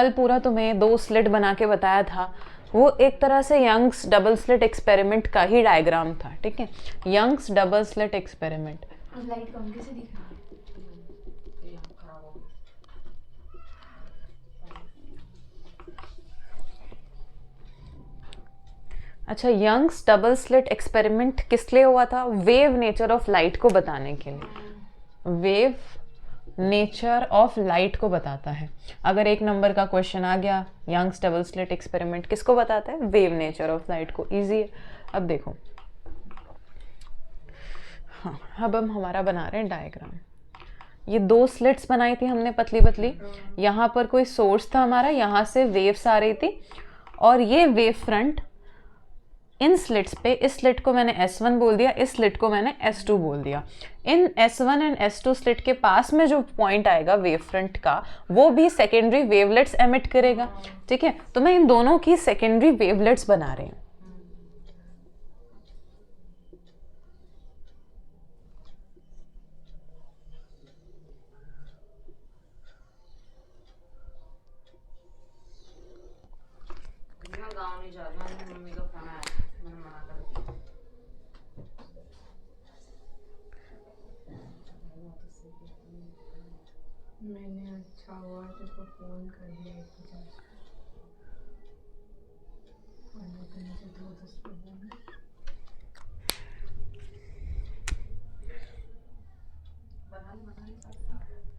कल पूरा तुम्हें 2 स्लिट बना के बताया था, वो एक तरह से यंग्स डबल स्लिट एक्सपेरिमेंट का ही डायग्राम था, ठीक है, Young's double slit experiment. Light कम कैसे दिख रहा है? अच्छा, यंग्स डबल स्लिट एक्सपेरिमेंट किस लिए हुआ था? वेव नेचर ऑफ लाइट को बताने के लिए। वेव नेचर ऑफ लाइट को बताता है। अगर एक नंबर का क्वेश्चन आ गया, यंग्स डबल स्लिट एक्सपेरिमेंट किसको बताता है? वेव नेचर ऑफ लाइट को। इजी है। अब देखो, हाँ, अब हम हमारा बना रहे हैं डायग्राम। ये 2 स्लिट्स बनाई थी हमने पतली पतली। यहाँ पर कोई सोर्स था हमारा, यहाँ से वेव्स आ रही थी, और ये वेव फ्रंट इन स्लिट्स पे, इस स्लिट को मैंने S1 बोल दिया, इस स्लिट को मैंने S2 बोल दिया। इन S1 एंड S2 स्लिट के पास में जो पॉइंट आएगा वेव फ्रंट का, वो भी सेकेंडरी वेवलेट्स एमिट करेगा, ठीक है। तो मैं इन दोनों की सेकेंडरी वेवलेट्स बना रही हूँ। मैंने अच्छा हुआ तेरे फोन कर दिया 50।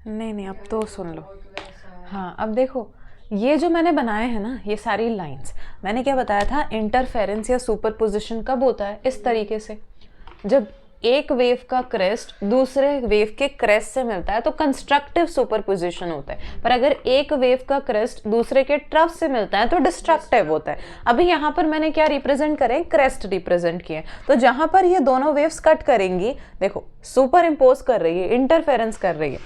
नहीं, अब तो सुन लो। हाँ, अब देखो, ये जो मैंने बनाए हैं ना, ये सारी लाइंस, मैंने क्या बताया था, इंटरफेरेंस या सुपरपोजिशन कब होता है? इस तरीके से, जब एक वेव का क्रेस्ट दूसरे वेव के क्रेस्ट से मिलता है तो कंस्ट्रक्टिव सुपरपोजिशन होता है। पर अगर एक वेव का क्रेस्ट दूसरे के ट्रफ से मिलता है तो डिस्ट्रक्टिव होता है। अभी यहाँ पर मैंने क्या रिप्रेजेंट करें? क्रेस्ट रिप्रेजेंट किए। तो जहाँ पर ये दोनों वेव्स कट करेंगी, देखो, सुपर इम्पोज कर रही है, इंटरफेरेंस कर रही है,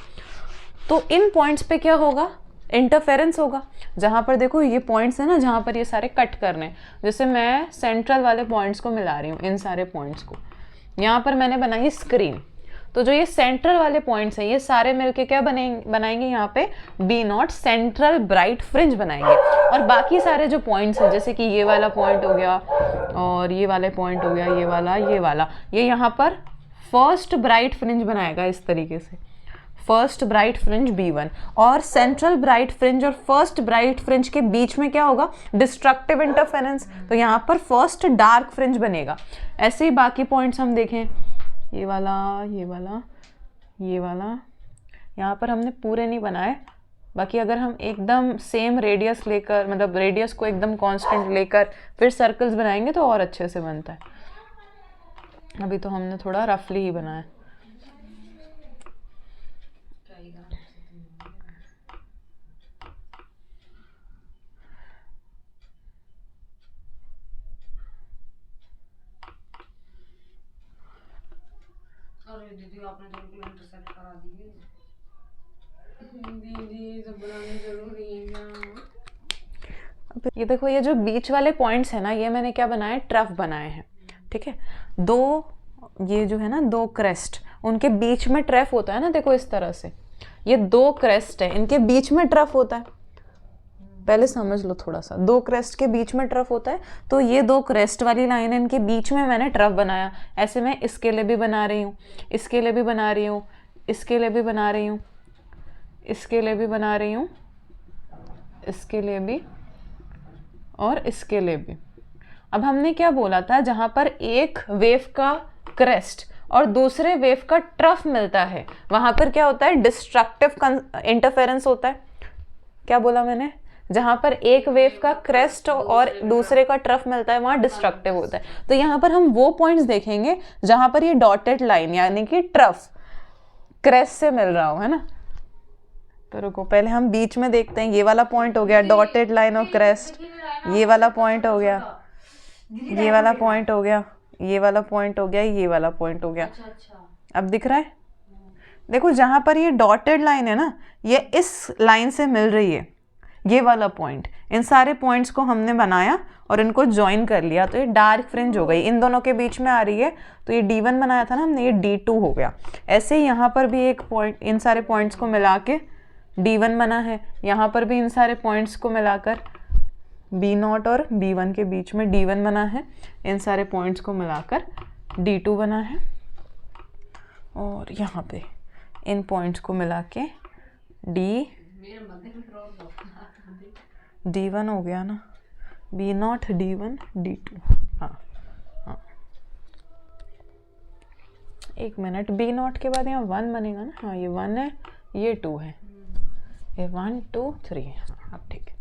तो इन पॉइंट्स पे क्या होगा? इंटरफेरेंस होगा। जहाँ पर देखो ये पॉइंट्स है ना, जहाँ पर ये सारे कट करने, जैसे मैं सेंट्रल वाले पॉइंट्स को मिला रही हूँ, इन सारे पॉइंट्स को। यहाँ पर मैंने बनाई स्क्रीन, तो जो ये सेंट्रल वाले पॉइंट्स हैं, ये सारे मिलके क्या बनाएंगे यहाँ पे? B0 सेंट्रल ब्राइट फ्रिंज बनाएंगे। और बाकी सारे जो पॉइंट्स हैं, जैसे कि ये वाला पॉइंट हो गया, और ये वाले पॉइंट हो गया, ये वाला, ये यहाँ पर फर्स्ट ब्राइट फ्रिंज बनाएगा इस तरीके से, फर्स्ट ब्राइट फ्रिंज B1। और सेंट्रल ब्राइट फ्रिंज और फर्स्ट ब्राइट फ्रिंज के बीच में क्या होगा? Destructive interference. तो यहाँ पर फर्स्ट डार्क फ्रिंज बनेगा। ऐसे ही बाकी पॉइंट्स हम देखें, ये वाला, ये वाला, ये वाला, यहाँ पर हमने पूरे नहीं बनाए। बाकी अगर हम एकदम सेम रेडियस लेकर, मतलब रेडियस को एकदम कांस्टेंट लेकर फिर सर्कल्स बनाएंगे तो और अच्छे से बनता है। अभी तो हमने थोड़ा रफली ही बनाया। दीदी आपने तो बिल्कुल इंटरसेक्ट करा दिए। दीदी सब बनाने जरूरी है ना। ये देखो, ये जो बीच वाले पॉइंट्स है ना, ये मैंने क्या बनाए? ट्रफ बनाए हैं, ठीक है। दो, ये जो है ना, 2 क्रेस्ट, उनके बीच में ट्रफ होता है ना, देखो इस तरह से, ये 2 क्रेस्ट है, इनके बीच में ट्रफ होता है। पहले समझ लो थोड़ा सा, 2 क्रेस्ट के बीच में ट्रफ होता है, तो ये 2 क्रेस्ट वाली लाइन है, इनके बीच में मैंने ट्रफ बनाया। ऐसे मैं इसके लिए भी बना रही हूँ, इसके लिए भी बना रही हूँ, इसके लिए भी बना रही हूँ, इसके लिए भी बना रही हूँ, इसके लिए भी, और इसके लिए भी। अब हमने क्या बोला था? जहाँ पर एक वेव का क्रेस्ट और दूसरे वेव का ट्रफ मिलता है, वहाँ पर क्या होता है? डिस्ट्रक्टिव इंटरफेरेंस होता है। क्या बोला मैंने? जहाँ पर एक वेव का क्रेस्ट और दूसरे का ट्रफ मिलता है, वहाँ डिस्ट्रक्टिव होता है। तो यहाँ पर हम वो पॉइंट्स देखेंगे जहाँ पर ये डॉटेड लाइन, यानी कि ट्रफ क्रेस्ट से मिल रहा हो, है ना। तो रुको, पहले हम बीच में देखते हैं। ये वाला पॉइंट हो गया डॉटेड लाइन और क्रेस्ट, ये वाला पॉइंट हो गया, ये वाला पॉइंट हो गया, ये वाला पॉइंट हो गया, ये वाला पॉइंट हो गया। अब दिख रहा है? देखो, जहाँ पर ये डॉटेड लाइन है ना, ये इस लाइन से मिल रही है, ये वाला पॉइंट। इन सारे पॉइंट्स को हमने बनाया और इनको ज्वाइन कर लिया, तो ये डार्क फ्रिंज हो गई, इन दोनों के बीच में आ रही है। तो ये D1 बनाया था ना हमने, ये D2 हो गया। ऐसे ही यहाँ पर भी एक पॉइंट, इन सारे पॉइंट्स को मिला के D1 बना है, यहाँ पर भी इन सारे पॉइंट्स को मिलाकर B0 और B1 के बीच में D1 बना है, इन सारे पॉइंट्स को मिलाकर D2 बना है, और यहाँ पे इन पॉइंट्स को मिला के D1 हो गया ना, B0 D1 D2। हाँ हाँ, एक मिनट, B0 के बाद यहाँ 1 बनेगा ना, हाँ ये 1 है, ये 2 है, ये 1 2 3। हाँ अब ठीक है।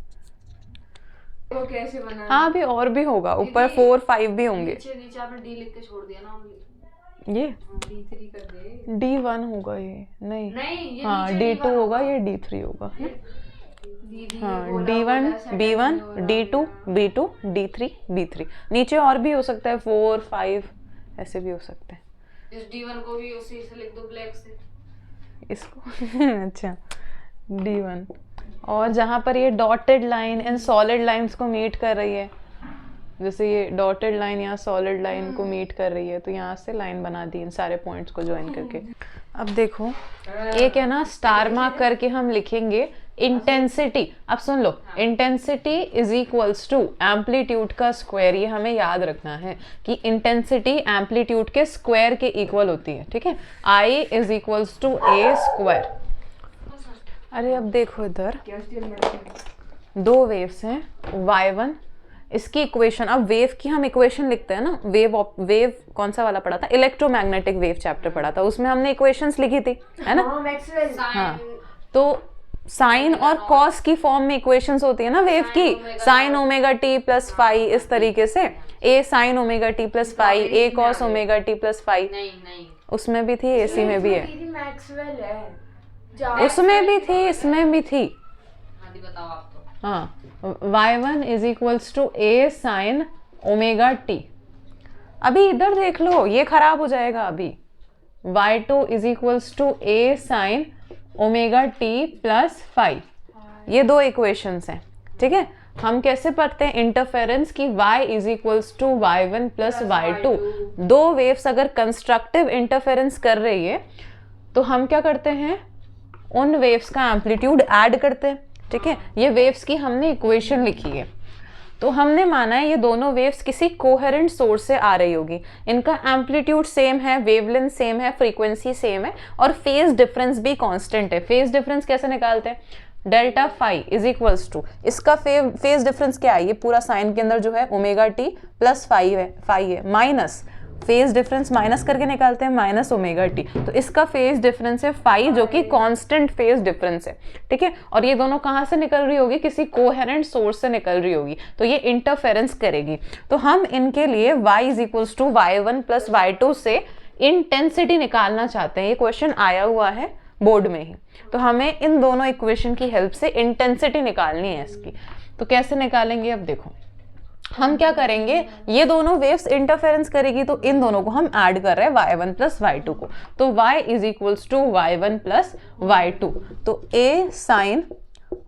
वो कैसे बना? हाँ अभी और भी होगा, ऊपर 4 5 भी होंगे। नीचे आपने डी लिख के छोड़ दिया ना, ये D3 कर दे। D1 होगा ये, नहीं नहीं, ये हाँ नीचे D2 होगा, ये D3 होगा। दीदी हाँ D1 B1 D2 B2 D3 B3, नीचे और भी हो सकता है, 4 5 ऐसे भी हो सकते हैं। इस D1 को भी उसी से लिख दो, ब्लैक से इसको अच्छा D1, और जहाँ पर ये dotted line in solid lines को मीट कर रही है, जैसे ये डॉटेड लाइन यहाँ सॉलिड लाइन को मीट कर रही है, तो यहाँ से लाइन बना दी इन सारे पॉइंट्स को ज्वाइन करके। अब देखो एक है ना स्टार मार्क करके हम लिखेंगे इंटेंसिटी। अब सुन लो, intensity is equals to amplitude का स्क्वायर, ये हमें याद रखना है कि इंटेंसिटी एम्पलीट्यूड के स्क्वायर के इक्वल होती है, ठीक है। I is equals to A square. अरे अब देखो इधर दो वेव्स हैं y1, इसकी इक्वेशन, अब वेव की हम इक्वेशन लिखते हैं ना, वेव कौन सा वाला पढ़ा था, इलेक्ट्रोमैग्नेटिक वेव चैप्टर पढ़ा था, उसमें हमने इक्वेशंस लिखी थी, है ना। हाँ तो साइन और कॉस की फॉर्म में इक्वेशंस होती है ना वेव की, sine omega T plus phi, इस तरीके से A sine omega T plus phi, A cos omega T plus phi, उसमें भी थी, एसी में भी है, उसमें भी थी, इसमें भी थी। हाँ y1 is equals to a sine omega t. अभी इधर देख लो, ये खराब हो जाएगा अभी। y2 is equals to a sine omega T plus five, ये दो इक्वेशंस हैं, ठीक है। हम कैसे पढ़ते हैं इंटरफेरेंस की, y is equals to y1 plus y2। दो वेव्स अगर कंस्ट्रक्टिव इंटरफेरेंस कर रही है तो हम क्या करते हैं, उन वेव्स का एम्पलीट्यूड ऐड करते हैं, ठीक है। ये वेव्स की हमने इक्वेशन लिखी है, तो हमने माना है ये दोनों वेव्स किसी कोहेरेंट सोर्स से आ रही होगी, इनका एम्पलीट्यूड सेम है, वेवलेंथ सेम है, फ्रीक्वेंसी सेम है, और फेज डिफरेंस भी कांस्टेंट है। फेज डिफरेंस कैसे निकालते हैं, delta phi is equals to, इसका फेज डिफरेंस क्या है, ये पूरा साइन के अंदर जो है ओमेगा टी प्लस फाई है, माइनस फेज डिफरेंस माइनस करके निकालते हैं माइनस ओमेगा टी, तो इसका फेज डिफरेंस है फाई, जो कि कांस्टेंट फेज डिफरेंस है, ठीक है। और ये दोनों कहाँ से निकल रही होगी, किसी कोहेरेंट सोर्स से निकल रही होगी, तो ये इंटरफेरेंस करेगी। तो हम इनके लिए y is equals to y1 plus y2 से इंटेंसिटी निकालना चाहते हैं, ये क्वेश्चन आया हुआ है बोर्ड में ही, तो हमें इन दोनों इक्वेशन की हेल्प से इंटेंसिटी निकालनी है इसकी। तो कैसे निकालेंगे, अब देखो हम क्या करेंगे, ये दोनों वेव्स इंटरफेरेंस करेगी, तो इन दोनों को हम ऐड कर रहे हैं y1 प्लस y2 को, तो y is equals to y1 plus y2, तो a sine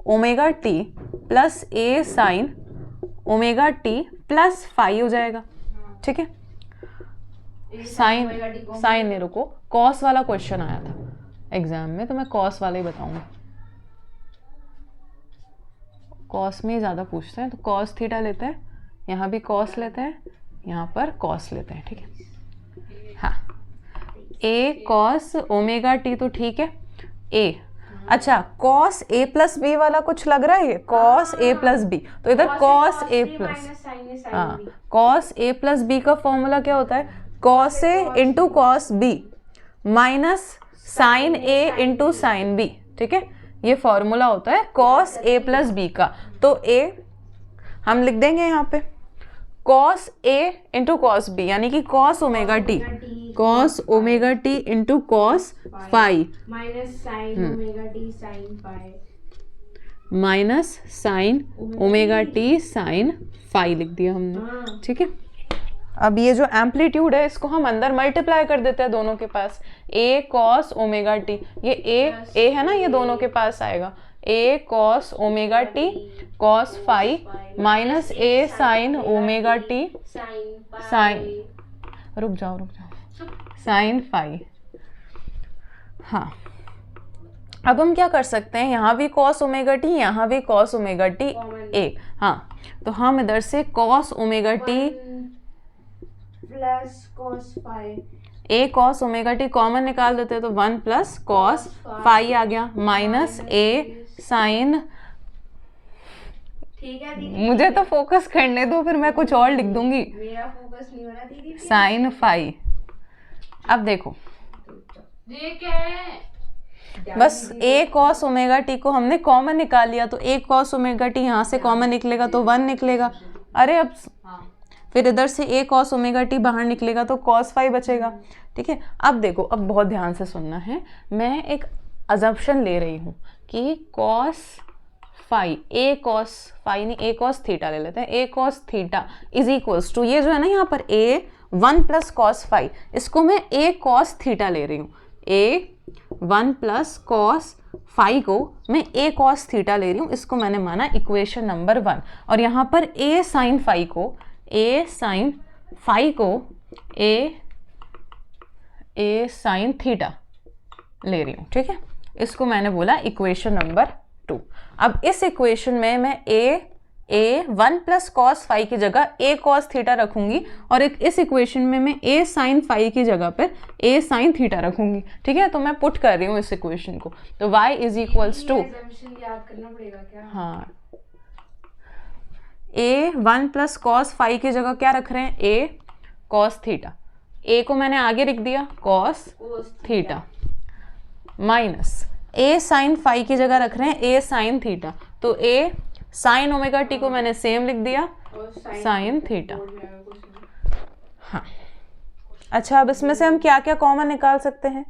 omega T plus a sine omega T plus phi हो जाएगा, ठीक है। साइन नहीं, रुको, कॉस वाला क्वेश्चन आया था एग्जाम में, तो मैं कॉस वाला ही बताऊंगा, कॉस में ज़्यादा पूछते हैं, तो कॉस थीटा लेते हैं, यहाँ भी कॉस लेते हैं, यहाँ पर कॉस लेते हैं, ठीक है। हाँ ए कॉस ओमेगा टी, तो ठीक है ए, अच्छा कॉस ए प्लस बी वाला कुछ लग रहा है, कॉस ए प्लस बी, तो इधर कॉस ए प्लस, हाँ कॉस ए प्लस बी का फॉर्मूला क्या होता है, cos A into cos B minus sine A into sine B, ठीक है। ये फॉर्मूला होता है कॉस ए प्लस बी का, तो ए हम लिख देंगे यहाँ पे कॉस ए इंटू कॉस बी, यानी कि cos omega t, cos omega t into cos phi minus sine omega t sine phi, minus sine omega t sine phi लिख दिया हमने, ठीक है। अब ये जो एम्पलीट्यूड है इसको हम अंदर मल्टीप्लाई कर देते हैं दोनों के पास, a कॉस ओमेगा टी, ये a है ना, ये दोनों के पास आएगा, a cos omega t cos phi minus a sine omega t sine, रुक जाओ साइन फाई। हाँ अब हम क्या कर सकते हैं, यहाँ भी कॉस ओमेगा टी, यहाँ भी कॉस ओमेगा टी ए। हाँ, तो हम इधर से cos omega T plus cos phi, A cos omega T common निकाल देते हैं तो 1 प्लस कॉस फाई आ गया, माइनस ए साइन। ठीक है दीदी, मुझे तो फोकस करने दो, फिर मैं कुछ और लिख दूंगी। मेरा फोकस नहीं हो रहा दीदी। Sine phi. अब देखो ये क्या है? बस ए कॉस ओमेगा टी को हमने कॉमन निकाल लिया, तो ए कॉस ओमेगा टी यहाँ से कॉमन निकलेगा तो 1 निकलेगा। अरे अब फिर इधर से ए कॉस ओमेगा टी बाहर निकलेगा तो कॉस फाई बचेगा। ठीक है, अब देखो, अब बहुत ध्यान से सुनना है। मैं एक अजम्पशन ले रही हूँ कि cos phi, A cos phi नहीं, ए कॉस थीटा ले लेते हैं, A cos theta is equals to, ये जो है ना यहाँ पर ए 1 प्लस कॉस फाई, इसको मैं ए कॉस थीटा ले रही हूँ। ए 1 प्लस कॉस फाई को मैं ए कॉस थीटा ले रही हूँ, इसको मैंने माना इक्वेशन नंबर 1। और यहाँ पर ए साइन फाई को, ए साइन फाई को ए साइन थीटा ले रही हूँ। ठीक है, इसको मैंने बोला इक्वेशन नंबर 2। अब इस इक्वेशन में मैं ए 1 प्लस कॉस फाई की जगह ए कॉस थीटा रखूंगी, और इस इक्वेशन में मैं ए साइन फाई की जगह पर ए साइन थीटा रखूंगी। ठीक है, तो मैं पुट कर रही हूँ इस इक्वेशन को, तो y इज इक्वल्स टू, याद करना पड़ेगा क्या? हाँ, ए 1 प्लस कॉस फाई की जगह क्या रख रहे हैं, ए कॉस थीटा, ए को मैंने आगे लिख दिया कॉस थीटा, माइनस ए साइन फाई की जगह रख रहे हैं ए साइन थीटा, तो ए साइन ओमेगा टी को मैंने सेम लिख दिया साइन थीटा। हाँ, अच्छा, अब इसमें से हम क्या क्या कॉमन निकाल सकते हैं,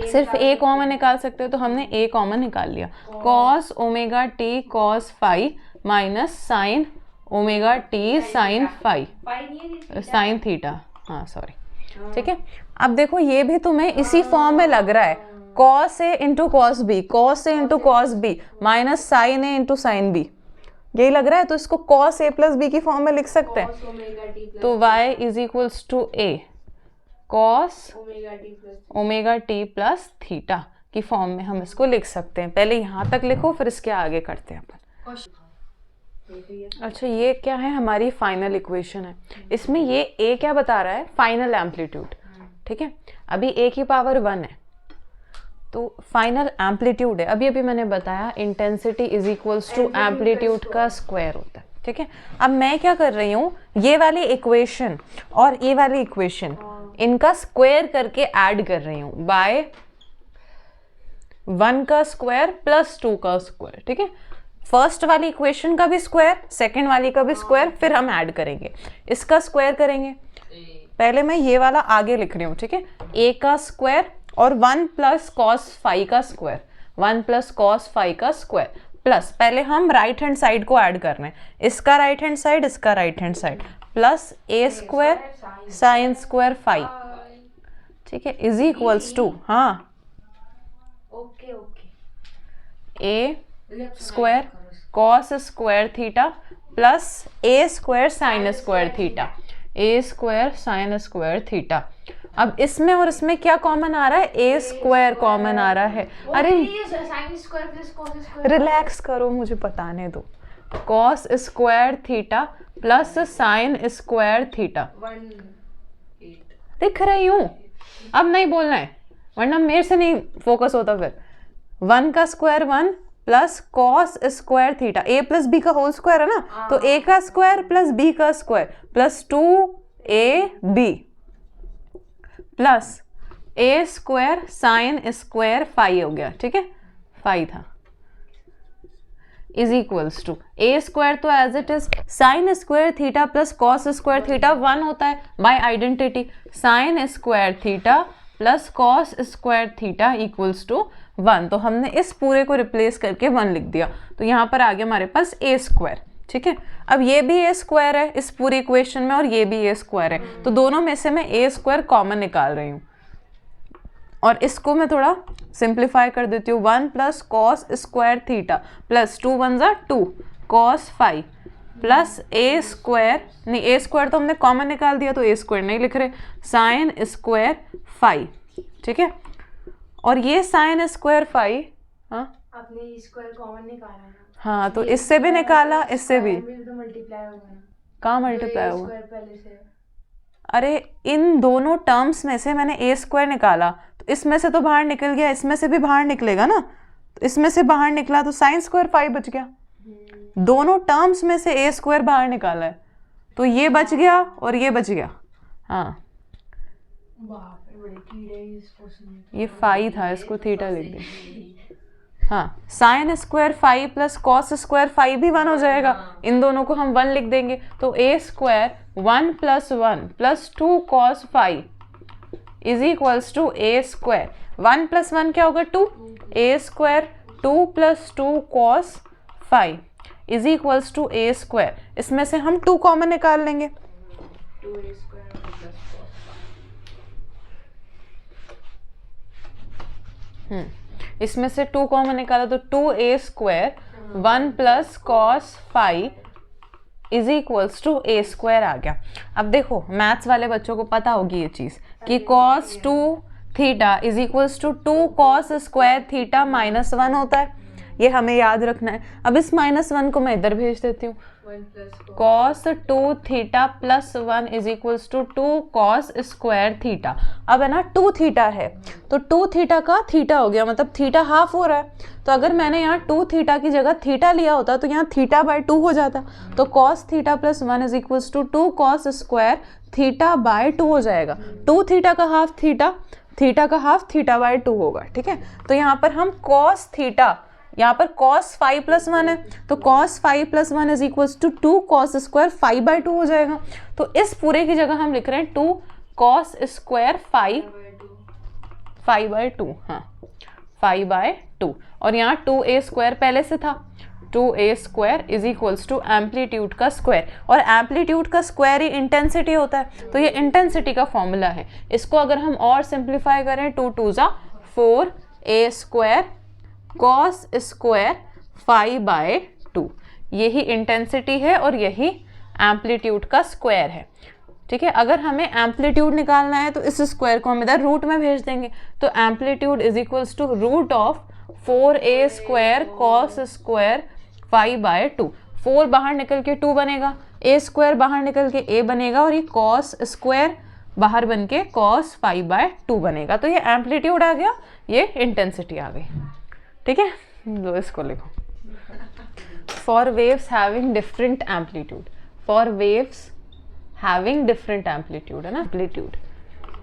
सिर्फ ए कॉमन निकाल सकते हैं, तो हमने ए कॉमन निकाल लिया, cos omega t cos phi minus sine omega t sine phi sine theta. हाँ सॉरी, ठीक है। अब देखो ये भी तुम्हें इसी फॉर्म में लग रहा है, cos A into cos B, cos A into cos B minus sine A into sine B, यही लग रहा है, तो इसको कॉस ए प्लस बी की फॉर्म में लिख सकते हैं। तो y is equals to A cos omega T plus theta की फॉर्म में हम इसको लिख सकते हैं। पहले यहाँ तक लिखो, फिर इसके आगे करते हैं अपन। अच्छा, ये क्या है, हमारी फाइनल इक्वेशन है। इसमें ये a क्या बता रहा है, फाइनल एम्पलीट्यूड। ठीक है, अभी a की पावर 1 है, तो फाइनल एम्पलीट्यूड है। अभी मैंने बताया intensity is equals to amplitude का स्क्वायर होता है। ठीक है, अब मैं क्या कर रही हूँ, ये वाली इक्वेशन और ये वाली इक्वेशन, इनका स्क्वायर करके ऐड कर रही हूँ, बाय 1 का स्क्वायर प्लस 2 का स्क्वायर। ठीक है, फर्स्ट वाली इक्वेशन का भी स्क्वायर, सेकेंड वाली का भी स्क्वायर, फिर हम ऐड करेंगे, इसका स्क्वायर करेंगे। पहले मैं ये वाला आगे लिख रही हूँ। ठीक है, a का स्क्वायर और 1 प्लस कॉस फाई का स्क्वायर, 1 प्लस कॉस फाई का स्क्वायर, प्लस पहले हम राइट हैंड साइड को ऐड कर रहे हैं, इसका राइट हैंड साइड, इसका right hand side, plus A square sine square phi. ठीक है, इज इक्वल्स टू, हाँ okay A square cos square theta plus A square sine square theta, A square sine square theta. अब इसमें और इसमें क्या common आ रहा है, ए स्क्वायर कॉमन आ रहा है। अरे रिलैक्स करो, मुझे बताने दो, cos square theta plus sign square theta, दिख रही हूँ। अब नहीं बोलना है, वरना मेरे से नहीं फोकस होता। फिर 1 का square 1 plus cos square theta, A plus B का होल स्क्वायर है ना, तो ए का स्क्वायर प्लस बी का square plus 2ab plus A square sine square phi हो गया। ठीक है, फाई था, is equals to A square, तो as it is sine square theta plus cos square theta 1 होता है by identity, sine square theta plus cos square theta equals to 1। तो हमने इस पूरे को रिप्लेस करके 1 लिख दिया, तो यहाँ पर आ गया हमारे पास ए स्क्वायर। ठीक है, अब ये भी ए स्क्वायर है इस पूरी इक्वेशन में, और ये भी ए स्क्वायर है, तो दोनों में से मैं ए स्क्वायर कॉमन निकाल रही हूँ, और इसको मैं थोड़ा सिंप्लीफाई कर देती हूँ। 1 plus cos square theta plus 2 1 जा 2 cos phi plus A square, नहीं ए स्क्वायर तो हमने कॉमन निकाल दिया, तो ए स्क्वायर नहीं लिख रहे, साइन स्क्वायर फाई। ठीक है, और ये साइन स्क्वायर फाई, हाँ आपने स्क्वायर कॉमन निकाला ना। हाँ, तो इससे भी निकाला, इससे भी। तो मल्टीप्लाई होगा ना। कहाँ मल्टीप्लाई हुआ? स्क्वायर पहले से। अरे इन दोनों टर्म्स में से मैंने ए स्क्वायर निकाला, तो इसमें से तो बाहर निकल गया, इसमें से भी बाहर निकलेगा ना, तो इसमें से बाहर निकला तो साइन स्क्वायर फाई बच गया। दोनों टर्म्स में से ए स्क्वायर बाहर निकाला है, तो ये बच गया और ये बच गया। हाँ, बड़े कीड़े इस क्वेश्चन में। ये फाई था, इसको थीटा लिख दे। हाँ, sine square phi plus cos square phi भी 1 हो जाएगा, इन दोनों को हम 1 लिख देंगे, तो A square 1 + 1 + 2 cos phi is equals to A square 1 + 1 क्या होगा 2, A square 2 + 2 cos phi is equals to A square. इसमें से हम 2 कॉमन निकाल लेंगे, 2a स्क्वायर प्लस cos। इसमें से 2 कॉमन निकाला तो 2a square 1 + cos phi is equals to A square आ गया। अब देखो मैथ्स वाले बच्चों को पता होगी ये चीज़ कि cos 2 theta is equals to 2 cos square theta -1 होता है, ये हमें याद रखना है। अब इस -1 को मैं इधर भेज देती हूँ, 1 + cos 2 theta + 1 is equals to 2 cos square theta. अब है ना 2 थीटा है, तो 2 थीटा का थीटा हो गया, मतलब थीटा हाफ हो रहा है, तो अगर मैंने यहाँ 2 थीटा की जगह थीटा लिया होता तो यहाँ θ/2 हो जाता, तो cos theta + 1 is equals to 2 cos square θ/2 हो जाएगा। 2 थीटा का हाफ थीटा, थीटा का हाफ θ/2 होगा, ठीक है। तो यहाँ पर हम cos थीटा, यहाँ पर cos फाई + 1 है, तो cos phi + 1 is equals to 2 cos square फाई/2 हो जाएगा। तो इस पूरे की जगह हम लिख रहे हैं 2 cos स्क्वायर फाई/2, हाँ फाई/2, और यहाँ 2a स्क्वायर पहले से था, 2a square is equals to amplitude का स्क्वायर, और एम्पलीट्यूड का स्क्वायर ही इंटेंसिटी होता है, तो ये इंटेंसिटी का फॉर्मूला है। इसको अगर हम और सिंप्लीफाई करें 2 × 2 = 4 a स्क्वायर cos स्क्वायर फाई/2, यही इंटेंसिटी है और यही एम्पलीट्यूड का स्क्वायर है, ठीक है। अगर हमें एम्पलीट्यूड निकालना है तो इस स्क्वायर को हम इधर रूट में भेज देंगे, तो amplitude is equals to √4a square cos square फाई/2। 4 बाहर निकल के 2 बनेगा, a स्क्वायर बाहर निकल के a बनेगा, और ये cos स्क्वायर बाहर बन के cos फाई/2 बनेगा। तो ये एम्पलीट्यूड आ गया, ये इंटेंसिटी आ गई, ठीक है। लो इसको लिखो, for waves having different amplitude, for waves having different amplitude है ना, एम्पलीट्यूड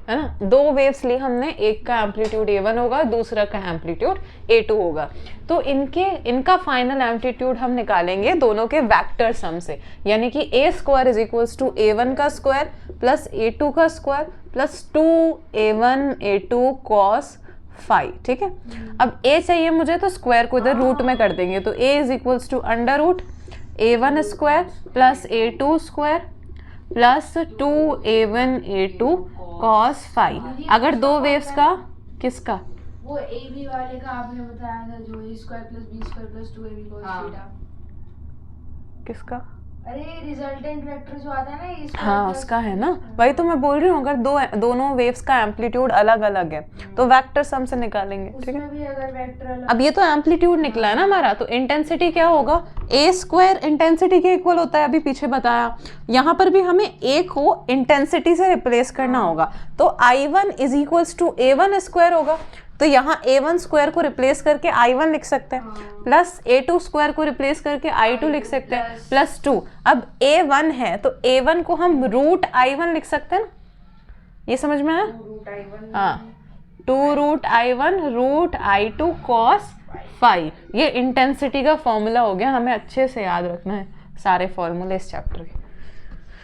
है ना। 2 वेव्स ली हमने, एक का एम्पलीट्यूड a1 होगा, दूसरा का एम्पलीट्यूड a2 होगा, तो इनका फाइनल एम्पलीट्यूड हम निकालेंगे दोनों के वेक्टर सम से, यानी कि a square is equals to a1 का स्क्वायर प्लस a2 का square plus 2a1 a2 cos phi, ठीक है। अब a चाहिए मुझे, तो स्क्वायर को इधर रूट में कर देंगे, तो a is equals to √a1 square plus a2 square plus 2a1 a2 cos phi. अगर 2 वेव्स का, किसका, वो AB वाले का आपने बताया था, जो a square plus b square plus 2ab cos theta, किसका, अरे रिजल्टेंट वेक्टर जो आता है ना a स्क्वायर, हाँ उसका है ना, वही तो मैं बोल रही हूँ। अगर दोनों वेव्स का एम्पलीट्यूड अलग अलग है तो वेक्टर सम से निकालेंगे, ठीक है। उसमें भी अगर वेक्टर अलग, अब ये तो एम्पलीट्यूड निकला है ना हमारा, तो इंटेंसिटी क्या होगा, a स्क्वायर इंटेंसिटी के इक्वल होता है, अभी पीछे बताया। यहाँ पर भी हमें a को इंटेंसिटी से रिप्लेस करना होगा, तो I1 is equals to a1 square होगा, तो यहाँ a1 स्क्वायर को रिप्लेस करके I1 लिख सकते हैं, प्लस a2 स्क्वायर को रिप्लेस करके I2 लिख सकते हैं, प्लस 2। अब a1 है तो a1 को हम √I1 लिख सकते हैं ना, ये समझ में आया, हाँ 2√I1 √I2 cos फाई, ये इंटेंसिटी का फॉर्मूला हो गया, हमें अच्छे से याद रखना है सारे फॉर्मूले इस चैप्टर के।